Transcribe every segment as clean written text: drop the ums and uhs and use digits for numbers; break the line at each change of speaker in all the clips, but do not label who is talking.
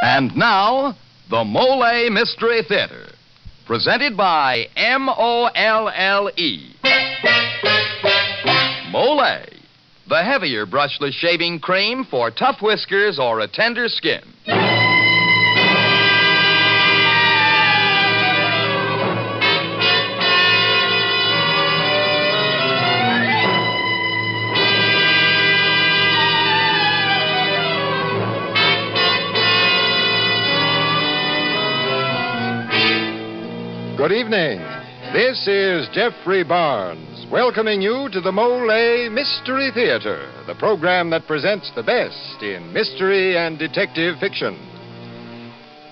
And now, the Molle Mystery Theater, presented by Molle. Molle, the heavier brushless shaving cream for tough whiskers or a tender skin.
Good evening. This is Geoffrey Barnes, welcoming you to the Molle Mystery Theater, the program that presents the best in mystery and detective fiction.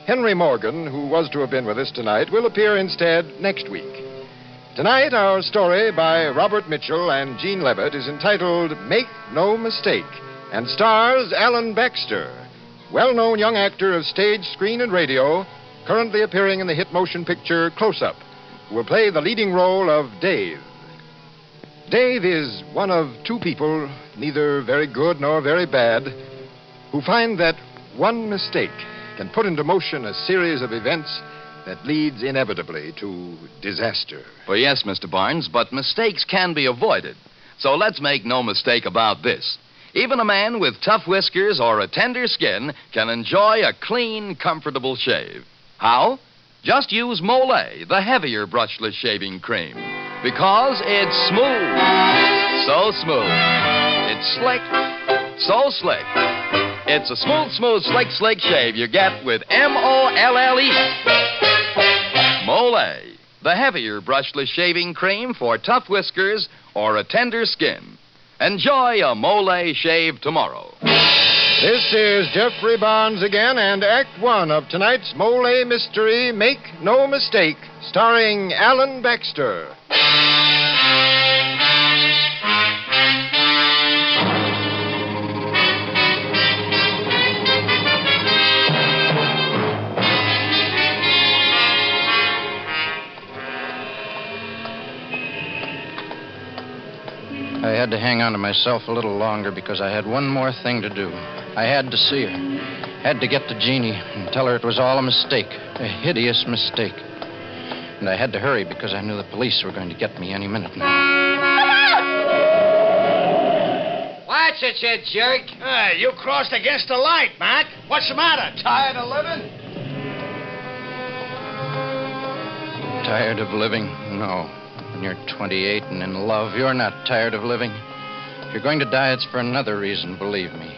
Henry Morgan, who was to have been with us tonight, will appear instead next week. Tonight, our story by Robert Mitchell and Gene Levitt is entitled Make No Mistake and stars Alan Baxter, well-known young actor of stage, screen, and radio, currently appearing in the hit motion picture Close Up, who will play the leading role of Dave. Dave is one of two people, neither very good nor very bad, who find that one mistake can put into motion a series of events that leads inevitably to disaster.
Well, yes, Mr. Barnes, but mistakes can be avoided. So let's make no mistake about this. Even a man with tough whiskers or a tender skin can enjoy a clean, comfortable shave. How? Just use Molle, the heavier brushless shaving cream, because it's smooth. So smooth. It's slick. So slick. It's a smooth, slick shave you get with Molle. Molle, the heavier brushless shaving cream for tough whiskers or a tender skin. Enjoy a Molle shave tomorrow.
This is Geoffrey Barnes again, and Act One of tonight's Molle Mystery, Make No Mistake, starring Alan Baxter.
I had to hang on to myself a little longer because I had one more thing to do. I had to see her. Had to get to Jeannie and tell her it was all a mistake. A hideous mistake. And I had to hurry because I knew the police were going to get me any minute now.
Watch it, you jerk.
Hey, you crossed against the light, Mac. What's the matter? Tired of living?
Tired of living? No. When you're 28 and in love, you're not tired of living. If you're going to die, it's for another reason, believe me.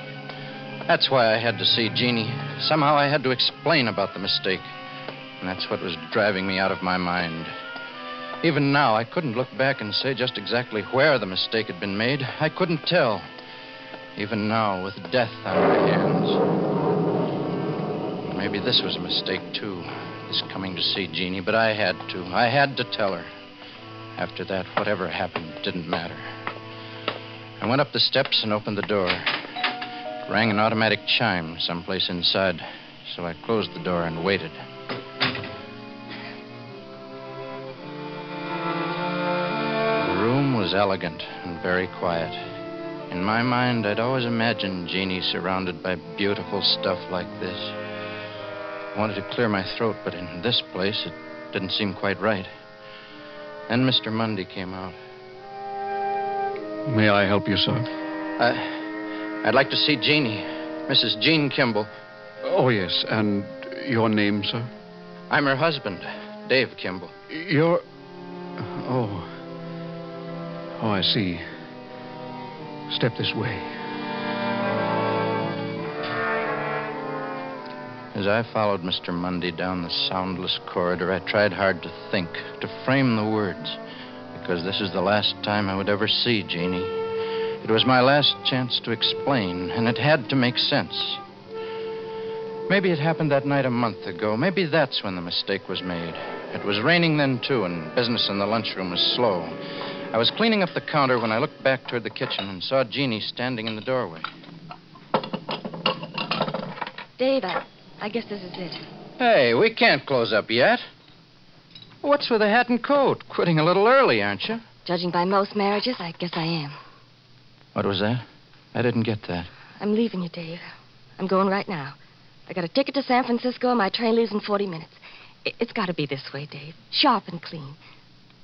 That's why I had to see Jeannie. Somehow I had to explain about the mistake. And that's what was driving me out of my mind. Even now, I couldn't look back and say just exactly where the mistake had been made. I couldn't tell. Even now, with death on my hands. Maybe this was a mistake, too. This coming to see Jeannie, but I had to. I had to tell her. After that, whatever happened didn't matter. I went up the steps and opened the door. It rang an automatic chime someplace inside, so I closed the door and waited. The room was elegant and very quiet. In my mind, I'd always imagined Jeannie surrounded by beautiful stuff like this. I wanted to clear my throat, but in this place, it didn't seem quite right. Then Mr. Mundy came out.
May I help you, sir?
I'd like to see Jeannie, Mrs. Jean Kimball.
Oh, yes. And your name, sir?
I'm her husband, Dave Kimball.
You're... Oh, I see. Step this way.
As I followed Mr. Mundy down the soundless corridor, I tried hard to think, to frame the words, because this is the last time I would ever see Jeannie. It was my last chance to explain, and it had to make sense. Maybe it happened that night a month ago. Maybe that's when the mistake was made. It was raining then, too, and business in the lunchroom was slow. I was cleaning up the counter when I looked back toward the kitchen and saw Jeannie standing in the doorway.
Dave, I guess this is it.
Hey, we can't close up yet. What's with the hat and coat? Quitting a little early, aren't you?
Judging by most marriages, I guess I am.
What was that? I didn't get that.
I'm leaving you, Dave. I'm going right now. I got a ticket to San Francisco, and my train leaves in 40 minutes. It's got to be this way, Dave. Sharp and clean.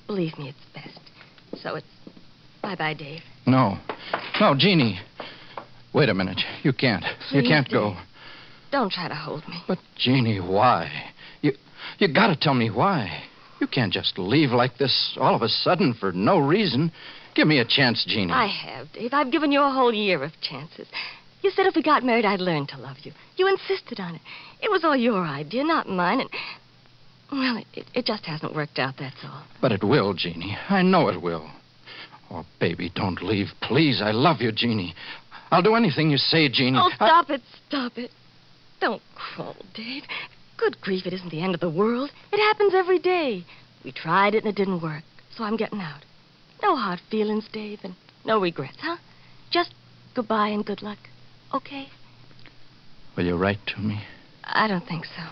Believe me, it's best. So it's bye-bye, Dave.
No. No, Jeannie. Wait a minute. You can't.
Please,
you can't
Dave.
go.
Don't try to hold me.
But, Jeannie, why? You gotta tell me why. You can't just leave like this all of a sudden for no reason. Give me a chance, Jeannie.
I have, Dave. I've given you a whole year of chances. You said if we got married, I'd learn to love you. You insisted on it. It was all your idea, not mine. And, well, it just hasn't worked out, that's all.
But it will, Jeannie. I know it will. Oh, baby, don't leave. Please, I love you, Jeannie. I'll do anything you say, Jeannie.
Oh, stop it. Don't crawl, Dave. Good grief, it isn't the end of the world. It happens every day. We tried it and it didn't work, so I'm getting out. No hard feelings, Dave, and no regrets, huh? Just goodbye and good luck, okay?
Will you write to me?
I don't think so.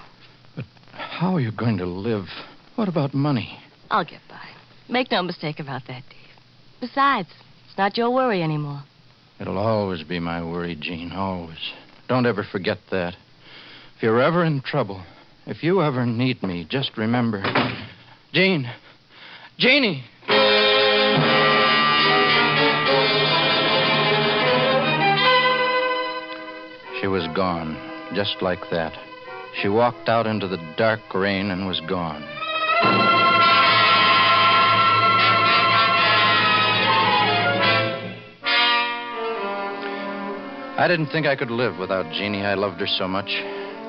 But how are you going to live? What about money?
I'll get by. Make no mistake about that, Dave. Besides, it's not your worry anymore.
It'll always be my worry, Jean, always. Don't ever forget that. If you're ever in trouble, if you ever need me, just remember... Jean! Jeannie! She was gone, just like that. She walked out into the dark rain and was gone. I didn't think I could live without Jeannie. I loved her so much.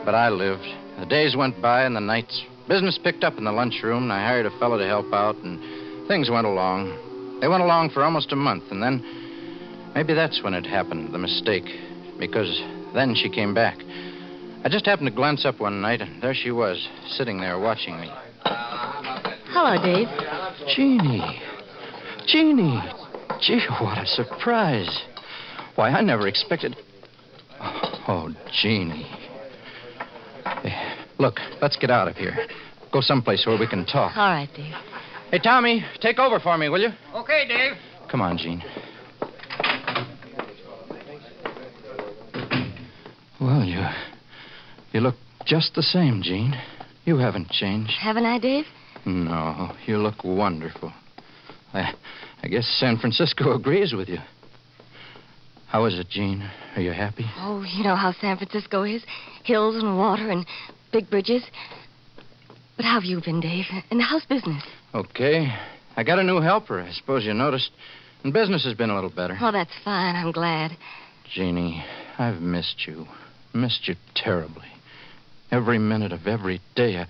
But I lived. The days went by and the nights. Business picked up in the lunchroom, and I hired a fellow to help out, and things went along. They went along for almost a month, and then maybe that's when it happened, the mistake, because then she came back. I just happened to glance up one night, and there she was, sitting there watching me.
Hello, Dave.
Jeannie. Jeannie. Gee, what a surprise. Why, I never expected... Oh, Jeannie. Hey, look, let's get out of here. Go someplace where we can talk.
All right, Dave.
Hey, Tommy, take over for me, will you?
Okay, Dave.
Come on, Jean. Well, you look just the same, Jean. You haven't changed.
Haven't I, Dave?
No, you look wonderful. I guess San Francisco agrees with you. How is it, Jean? Are you happy?
Oh, you know how San Francisco is. Hills and water and big bridges. But how have you been, Dave? And how's business?
Okay. I got a new helper, I suppose you noticed. And business has been a little better.
Oh, that's fine. I'm glad.
Jeannie, I've missed you. Missed you terribly. Every minute of every day.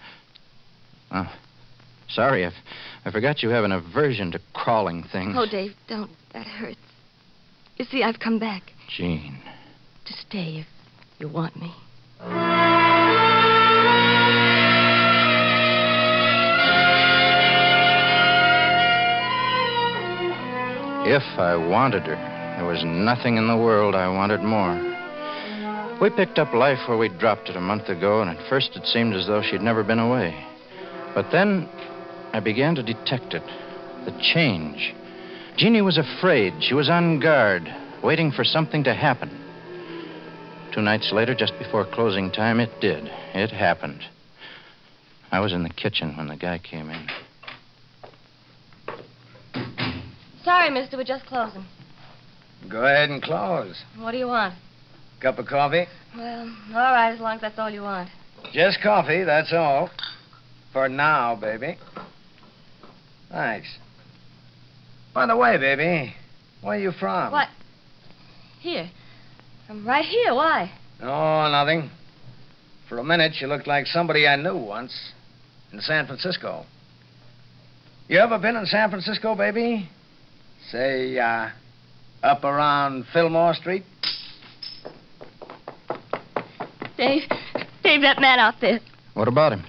Sorry, I forgot you have an aversion to crawling things.
Oh, Dave, don't. That hurts. You see, I've come back.
Jean.
To stay if you want me.
If I wanted her, there was nothing in the world I wanted more. We picked up life where we dropped it a month ago, and at first it seemed as though she'd never been away. But then I began to detect it. The change. Jeannie was afraid. She was on guard, waiting for something to happen. 2 nights later, just before closing time, it did. It happened. I was in the kitchen when the guy came in.
Sorry, mister, we're just closing.
Go ahead and close.
What do you want?
Cup of coffee?
Well, all right, as long as that's all you want.
Just coffee, that's all. For now, baby. Thanks. By the way, baby, where you from?
What? Here. I'm right here. Why?
Oh, nothing. For a minute, you looked like somebody I knew once in San Francisco. You ever been in San Francisco, baby? Say, up around Fillmore Street?
Dave, that man out there.
What about him?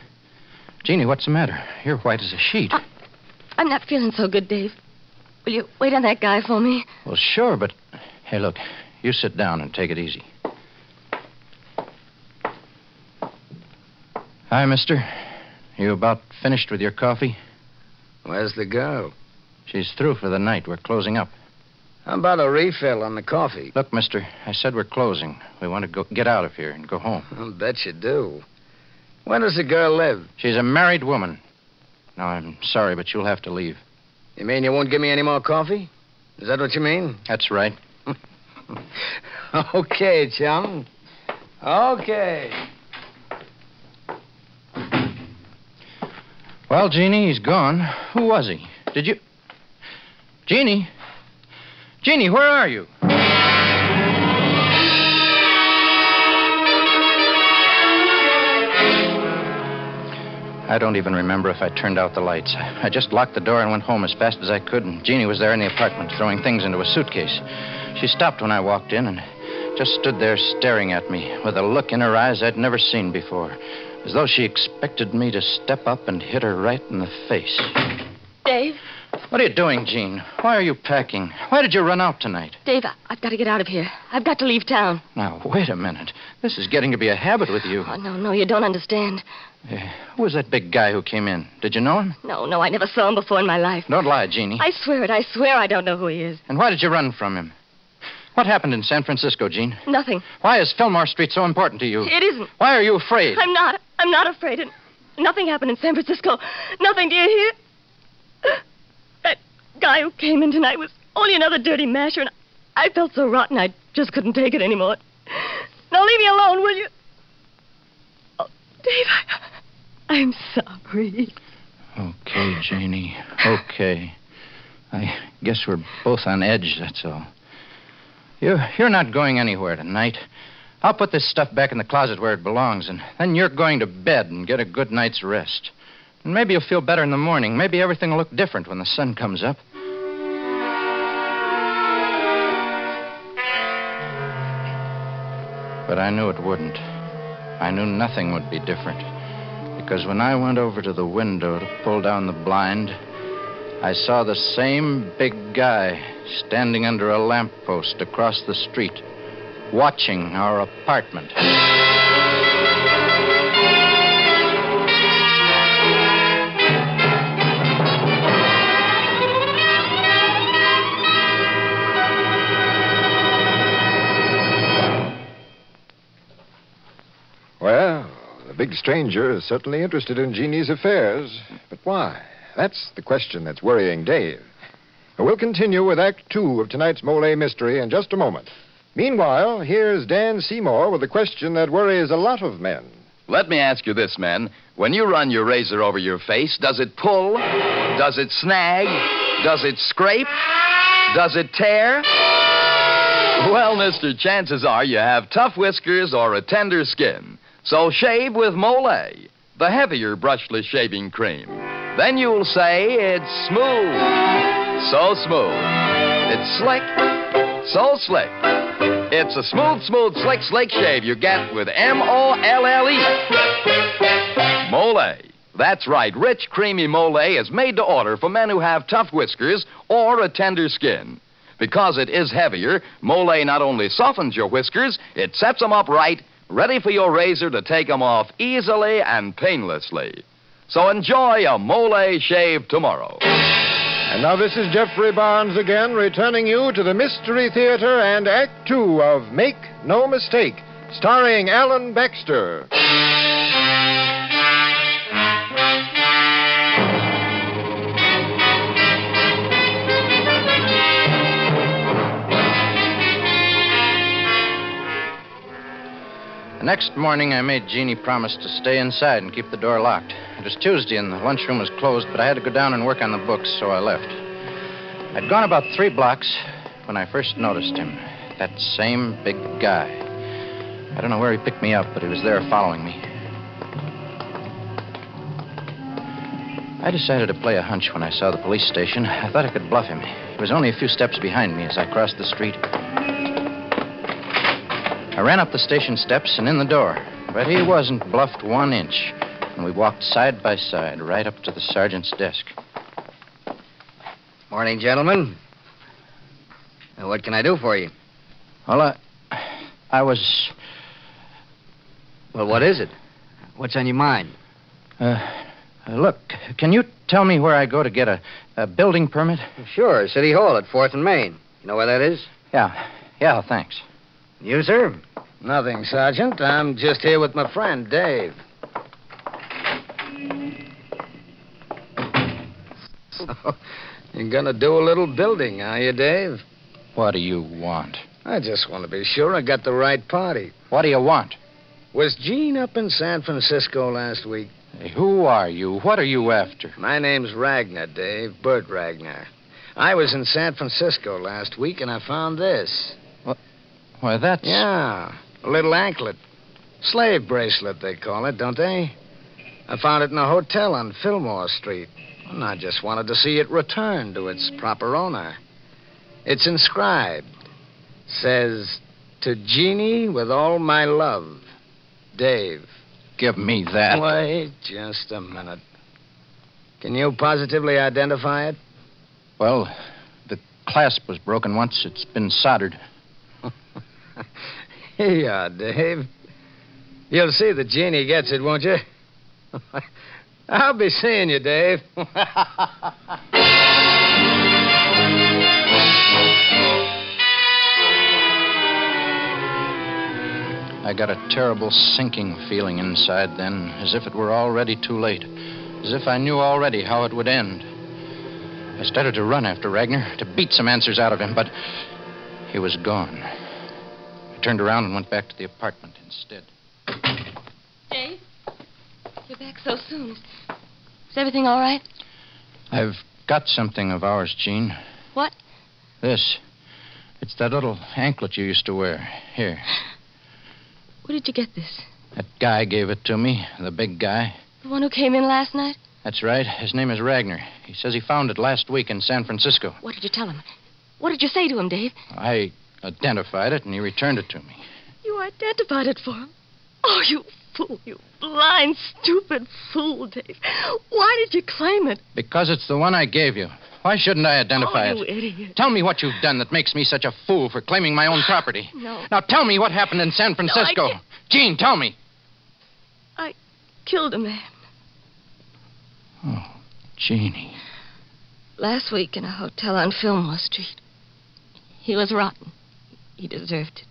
Jeannie, what's the matter? You're white as a sheet.
I'm not feeling so good, Dave. Will you wait on that guy for me?
Well, sure, but... Hey, look, you sit down and take it easy. Hi, mister. You about finished with your coffee?
Where's the girl?
She's through for the night. We're closing up.
How about a refill on the coffee?
Look, mister, I said we're closing. We want to get out of here and go home.
I'll bet you do. Where does the girl live?
She's a married woman. No, I'm sorry, but you'll have to leave.
You mean you won't give me any more coffee? Is that what you mean?
That's right.
Okay, chum. Okay.
Well, Jeannie, he's gone. Who was he? Did you... Jeannie? Jeannie, where are you? I don't even remember if I turned out the lights. I just locked the door and went home as fast as I could, and Jeannie was there in the apartment throwing things into a suitcase. She stopped when I walked in and just stood there staring at me with a look in her eyes I'd never seen before, as though she expected me to step up and hit her right in the face.
Dave?
What are you doing, Jean? Why are you packing? Why did you run out tonight?
Dave, I've got to get out of here. I've got to leave town.
Now, wait a minute. This is getting to be a habit with you.
Oh, no, you don't understand.
Who was that big guy who came in? Did you know him?
No, I never saw him before in my life.
Don't lie, Jeannie.
I swear it. I swear I don't know who he is.
And why did you run from him? What happened in San Francisco, Jean?
Nothing.
Why is Fillmore Street so important to you?
It isn't.
Why are you afraid?
I'm not afraid. And nothing happened in San Francisco. Nothing, do you hear? That guy who came in tonight was only another dirty masher, and I felt so rotten I just couldn't take it anymore. Now leave me alone, will you? Oh, Dave, I'm sorry.
Okay, Janie. Okay. I guess we're both on edge, that's all. You're not going anywhere tonight. I'll put this stuff back in the closet where it belongs, and then you're going to bed and get a good night's rest. And maybe you'll feel better in the morning. Maybe everything will look different when the sun comes up. But I knew it wouldn't. I knew nothing would be different. Because when I went over to the window to pull down the blind, I saw the same big guy standing under a lamppost across the street, watching our apartment.
Well, the big stranger is certainly interested in Jeannie's affairs. But why? That's the question that's worrying Dave. We'll continue with Act 2 of tonight's Molle mystery in just a moment. Meanwhile, here's Dan Seymour with a question that worries a lot of men.
Let me ask you this, men. When you run your razor over your face, does it pull? Does it snag? Does it scrape? Does it tear? Well, mister, chances are you have tough whiskers or a tender skin. So shave with Molle, the heavier brushless shaving cream. Then you'll say it's smooth. So smooth. It's slick. So slick. It's a smooth, slick shave you get with M-O-L-L-E. Molle. That's right. Rich, creamy Molle is made to order for men who have tough whiskers or a tender skin. Because it is heavier, Molle not only softens your whiskers, it sets them up right, ready for your razor to take them off easily and painlessly. So enjoy a Molle shave tomorrow.
And now this is Geoffrey Barnes again, returning you to the Mystery Theater and Act 2 of Make No Mistake, starring Alan Baxter.
The next morning, I made Jeannie promise to stay inside and keep the door locked. It was Tuesday and the lunchroom was closed, but I had to go down and work on the books, so I left. I'd gone about 3 blocks when I first noticed him. That same big guy. I don't know where he picked me up, but he was there following me. I decided to play a hunch when I saw the police station. I thought I could bluff him. He was only a few steps behind me as I crossed the street. I ran up the station steps and in the door, but he wasn't bluffed 1 inch. And we walked side by side right up to the sergeant's desk.
Morning, gentlemen. What can I do for you?
Well, I was...
Well, what is it? What's on your mind?
Look, can you tell me where I go to get a building permit?
Sure, City Hall at 4th and Main. You know where that is?
Yeah, thanks.
You, sir? Nothing, Sergeant. I'm just here with my friend, Dave. So, you're gonna do a little building, are you, Dave?
What do you want?
I just want to be sure I got the right party.
What do you want?
Was Gene up in San Francisco last week?
Hey, who are you? What are you after?
My name's Ragnar, Dave. Bert Ragnar. I was in San Francisco last week, and I found this.
Why, that's...
Yeah, a little anklet. Slave bracelet, they call it, don't they? I found it in a hotel on Fillmore Street, and I just wanted to see it returned to its proper owner. It's inscribed. Says, to Jeannie with all my love, Dave.
Give me that.
Wait just a minute. Can you positively identify it?
Well, the clasp was broken once. It's been soldered.
Here you are, Dave. You'll see that Jeannie gets it, won't you? I'll be seeing you, Dave.
I got a terrible sinking feeling inside then, as if it were already too late, as if I knew already how it would end. I started to run after Ragnar, to beat some answers out of him, but he was gone. I turned around and went back to the apartment instead.
Dave? You're back so soon. Is everything all right?
I've got something of ours, Jean.
What?
This. It's that little anklet you used to wear. Here.
Where did you get this?
That guy gave it to me, the big guy.
The one who came in last night?
That's right. His name is Ragnar. He says he found it last week in San Francisco.
What did you tell him? What did you say to him, Dave?
I identified it, and he returned it to me.
You identified it for him? Oh, you fool, you blind, stupid fool, Dave. Why did you claim it?
Because it's the one I gave you. Why shouldn't I identify
you
it?
idiot.
Tell me what you've done that makes me such a fool for claiming my own property.
No.
Now tell me what happened in San Francisco.
can't.
Jean, tell me.
I killed a man.
Oh, Jeannie.
Last week in a hotel on Fillmore Street. He was rotten. He deserved it.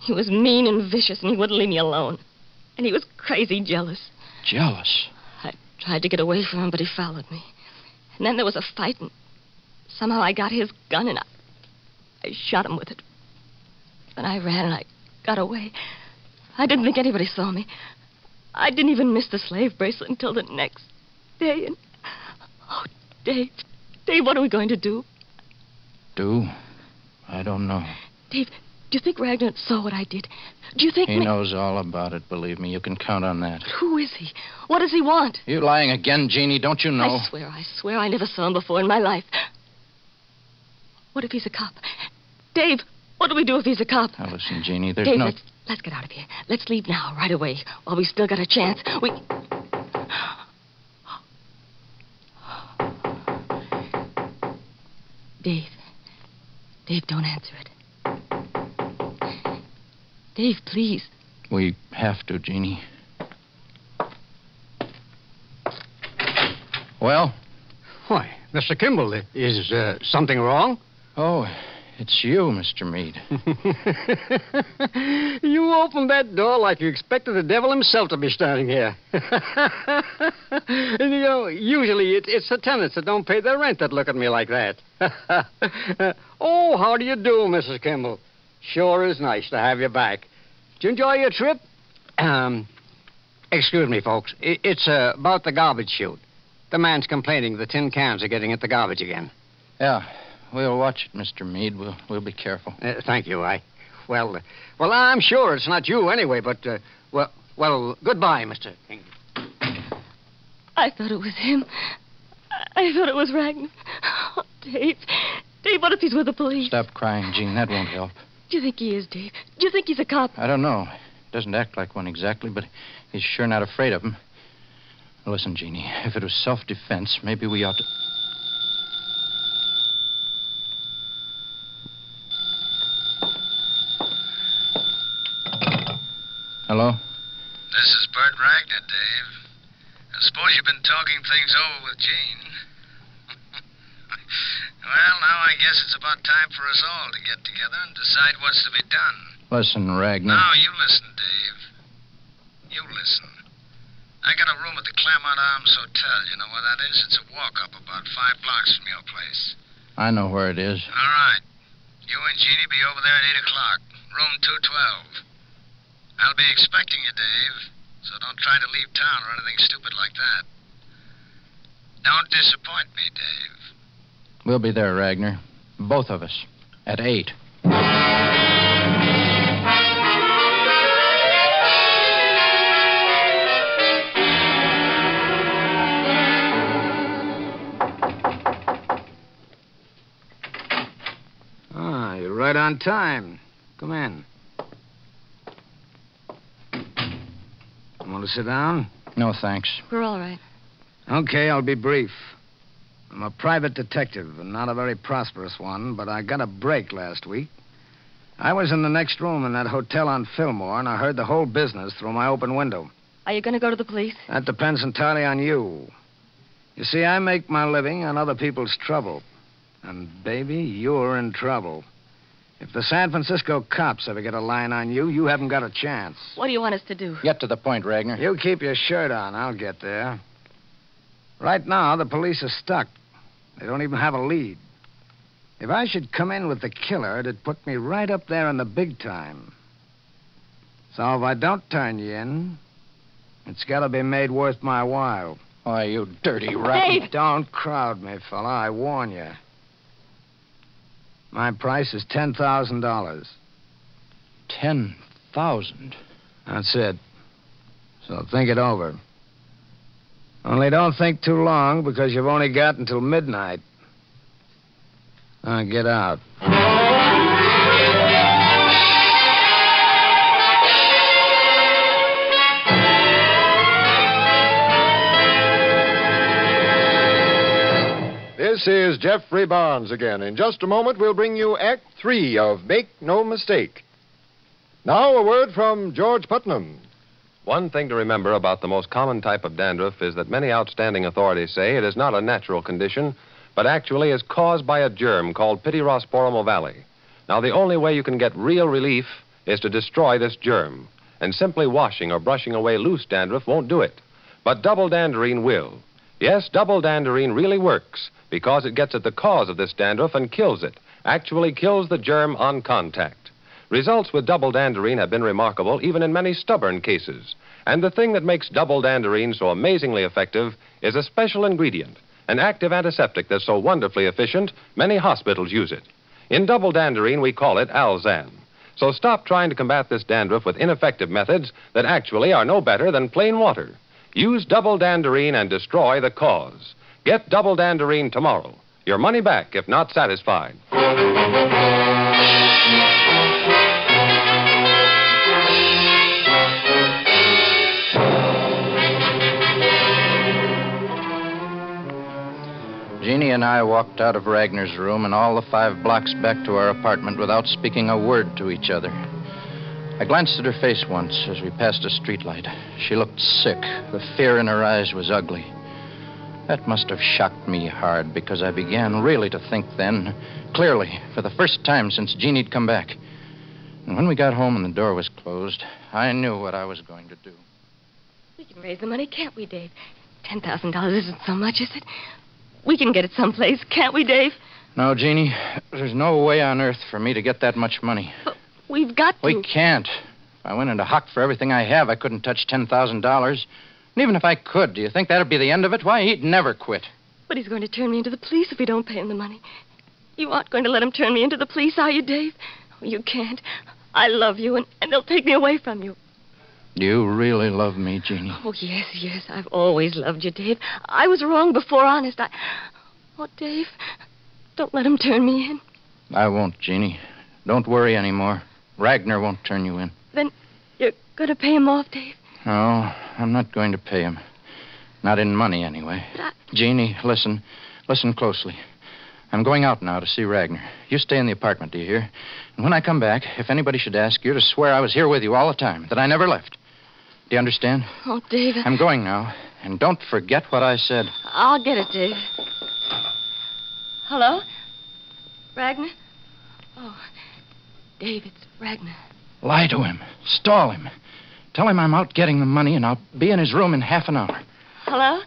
He was mean and vicious, and he wouldn't leave me alone. And he was crazy jealous.
Jealous?
I tried to get away from him, but he followed me. And then there was a fight, and somehow I got his gun, and I shot him with it. Then I ran, and I got away. I didn't think anybody saw me. I didn't even miss the slave bracelet until the next day, and... Oh, Dave, what are we going to do?
Do? I don't know.
Dave, do you think Ragnar saw what I did? Do you think...
He knows all about it, believe me. You can count on that.
But who is he? What does he want?
You lying again, Jeannie, don't you know?
I swear I never saw him before in my life. What if he's a cop? Dave, what do we do if he's a cop?
Now, listen, Jeannie, there's
Dave,
no...
let's get out of here. Let's leave now, right away, while we still got a chance. Dave, don't answer it. Dave, please.
We have to, Jeannie. Well?
Why, Mr. Kimball, is something wrong?
Oh, it's you, Mr. Meade.
You opened that door like you expected the devil himself to be standing here. And, you know, usually it's the tenants that don't pay their rent that look at me like that. Oh, how do you do, Mrs. Kimball? Sure is nice to have you back. Did you enjoy your trip? Excuse me, folks. It's about the garbage chute. The man's complaining the tin cans are getting into garbage again.
Yeah, we'll watch it, Mr. Meade. We'll be careful.
Thank you. Well, I'm sure it's not you anyway, but, well, goodbye, Mr. King.
I thought it was him. I thought it was Ragnar. Oh, Dave, what if he's with the police?
Stop crying, Jean. That won't help.
Do you think he is, Dave? Do you think he's a cop?
I don't know. Doesn't act like one exactly, but he's sure not afraid of him. Listen, Jeannie, if it was self-defense, maybe we ought to... Hello?
This is Bert Ragnar, Dave. I suppose you've been talking things over with Jean. Well, now I guess it's about time for us all to get together and decide what's to be done.
Listen, Ragnar.
Now, you listen, Dave. You listen. I got a room at the Claremont Arms Hotel. You know where that is? It's a walk-up about 5 blocks from your place.
I know where it is.
All right. You and Jeannie be over there at 8 o'clock. Room 212. I'll be expecting you, Dave. So don't try to leave town or anything stupid like that. Don't disappoint me, Dave.
We'll be there, Ragnar. Both of us. At 8.
You're right on time. Come in. Want to sit down?
No, thanks.
We're all right.
Okay, I'll be brief. I'm a private detective, and not a very prosperous one, but I got a break last week. I was in the next room in that hotel on Fillmore, and I heard the whole business through my open window.
Are you going to go to the police?
That depends entirely on you. You see, I make my living on other people's trouble. And, baby, you're in trouble. If the San Francisco cops ever get a line on you, you haven't got a chance.
What do you want us to do?
Get to the point, Ragnar.
You keep your shirt on. I'll get there. Right now, the police are stuck. They don't even have a lead. If I should come in with the killer, it'd put me right up there in the big time. So if I don't turn you in, it's got to be made worth my while.
Why, you dirty rat.
Dave!
Don't crowd me, fella. I warn you. My price is $10,000.
10,000?
That's it. So think it over. Only don't think too long, because you've only got until midnight. Now get out.
This is Geoffrey Barnes again. In just a moment, we'll bring you Act 3 of Make No Mistake. Now, a word from George Putnam.
One thing to remember about the most common type of dandruff is that many outstanding authorities say it is not a natural condition, but actually is caused by a germ called Pityrosporum ovale. Now, the only way you can get real relief is to destroy this germ, and simply washing or brushing away loose dandruff won't do it. But double danderine will. Yes, double danderine really works because it gets at the cause of this dandruff and kills it, actually kills the germ on contact. Results with double danderine have been remarkable even in many stubborn cases. And the thing that makes double danderine so amazingly effective is a special ingredient, an active antiseptic that's so wonderfully efficient, many hospitals use it. In double danderine, we call it Alzan. So stop trying to combat this dandruff with ineffective methods that actually are no better than plain water. Use double danderine and destroy the cause. Get double danderine tomorrow. Your money back if not satisfied.
Jeannie and I walked out of Ragnar's room and all the 5 blocks back to our apartment without speaking a word to each other. I glanced at her face once as we passed a streetlight. She looked sick. The fear in her eyes was ugly. That must have shocked me hard because I began really to think then, clearly, for the first time since Jeannie'd come back. And when we got home and the door was closed, I knew what I was going to do.
We can raise the money, can't we, Dave? $10,000 isn't so much, is it? We can get it someplace, can't we, Dave?
No, Jeannie, there's no way on earth for me to get that much money.
But we've got to.
We can't. If I went into hock for everything I have, I couldn't touch $10,000. And even if I could, do you think that'd be the end of it? Why, he'd never quit.
But he's going to turn me into the police if we don't pay him the money. You aren't going to let him turn me into the police, are you, Dave? Oh, you can't. I love you, and they'll take me away from you.
You really love me, Jeannie.
Oh, yes, yes. I've always loved you, Dave. I was wrong before, honest. Oh, Dave, don't let him turn me in.
I won't, Jeannie. Don't worry anymore. Ragnar won't turn you in.
Then you're going to pay him off, Dave?
No, I'm not going to pay him. Not in money, anyway.
But
Jeannie, listen. Listen closely. I'm going out now to see Ragnar. You stay in the apartment, do you hear? And when I come back, if anybody should ask you to swear I was here with you all the time, that I never left. Do you understand?
Oh, Dave.
I'm going now. And don't forget what I said.
I'll get it, Dave. Hello? Ragnar? Oh, Dave, it's Ragnar.
Lie to him. Stall him. Tell him I'm out getting the money, and I'll be in his room in half an hour.
Hello?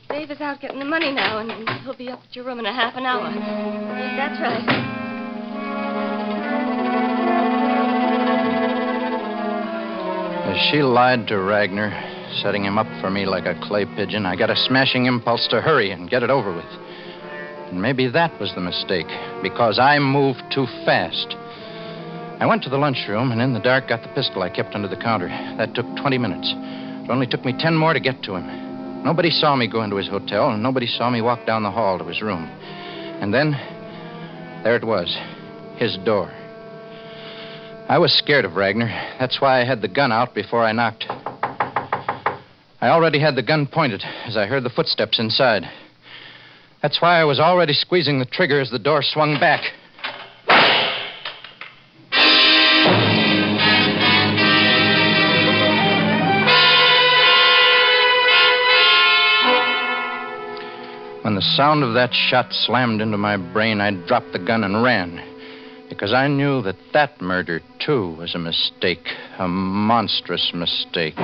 Dave is out getting the money now, and he'll be up at your room in a half an hour. Yes, that's right.
As she lied to Ragnar, setting him up for me like a clay pigeon, I got a smashing impulse to hurry and get it over with. And maybe that was the mistake, because I moved too fast. I went to the lunchroom and in the dark got the pistol I kept under the counter. That took 20 minutes. It only took me 10 more to get to him. Nobody saw me go into his hotel, and nobody saw me walk down the hall to his room. And then, there it was, his door. I was scared of Ragnar. That's why I had the gun out before I knocked. I already had the gun pointed as I heard the footsteps inside. That's why I was already squeezing the trigger as the door swung back. When the sound of that shot slammed into my brain, I dropped the gun and ran. Because I knew that that murder, too, was a mistake. A monstrous mistake.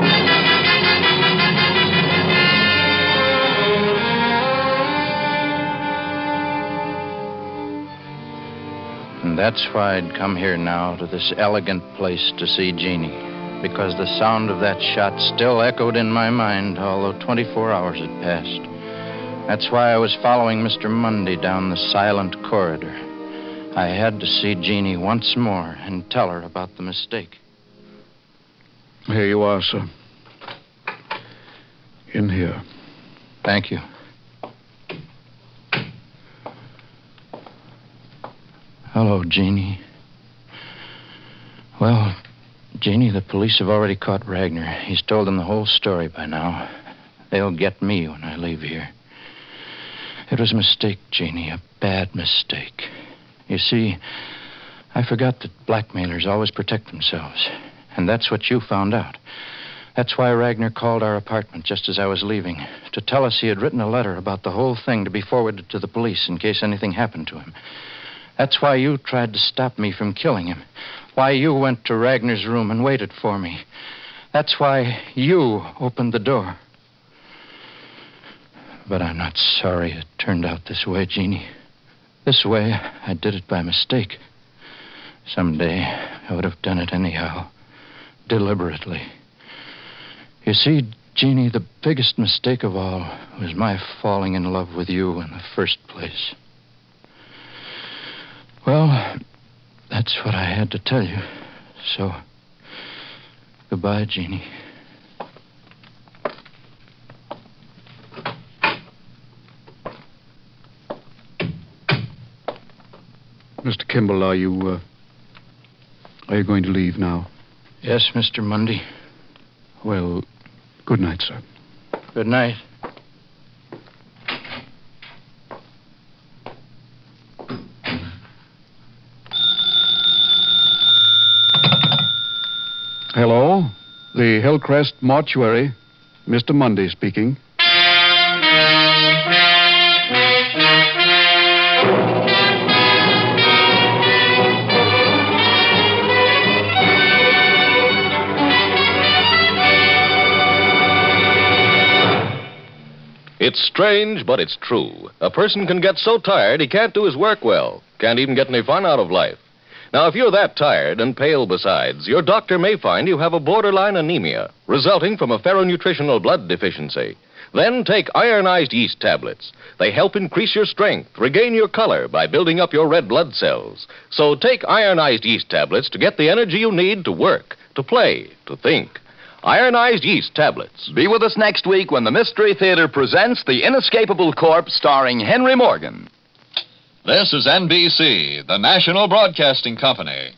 And that's why I'd come here now to this elegant place to see Jeannie. Because the sound of that shot still echoed in my mind, although 24 hours had passed. That's why I was following Mr. Mundy down the silent corridor. I had to see Jeannie once more and tell her about the mistake.
Here you are, sir. In here.
Thank you. Hello, Jeannie. Well, Jeannie, the police have already caught Ragnar. He's told them the whole story by now. They'll get me when I leave here. It was a mistake, Jeannie, a bad mistake. You see, I forgot that blackmailers always protect themselves. And that's what you found out. That's why Ragnar called our apartment just as I was leaving, to tell us he had written a letter about the whole thing to be forwarded to the police in case anything happened to him. That's why you tried to stop me from killing him. Why you went to Ragnar's room and waited for me. That's why you opened the door. But I'm not sorry it turned out this way, Jeannie. This way, I did it by mistake. Someday, I would have done it anyhow. Deliberately. You see, Jeannie, the biggest mistake of all was my falling in love with you in the first place. Well, that's what I had to tell you. So, goodbye, Jeannie.
Mr. Kimball, are you going to leave now?
Yes, Mr. Mundy.
Well, good night, sir.
Good night.
Hello? The Hillcrest Mortuary. Mr. Mundy speaking.
It's strange, but it's true. A person can get so tired he can't do his work well, can't even get any fun out of life. Now, if you're that tired and pale besides, your doctor may find you have a borderline anemia, resulting from a ferronutritional blood deficiency. Then take ironized yeast tablets. They help increase your strength, regain your color by building up your red blood cells. So take ironized yeast tablets to get the energy you need to work, to play, to think. Ironized yeast tablets.
Be with us next week when the Mystery Theater presents The Inescapable Corpse starring Henry Morgan.
This is NBC, the National Broadcasting Company.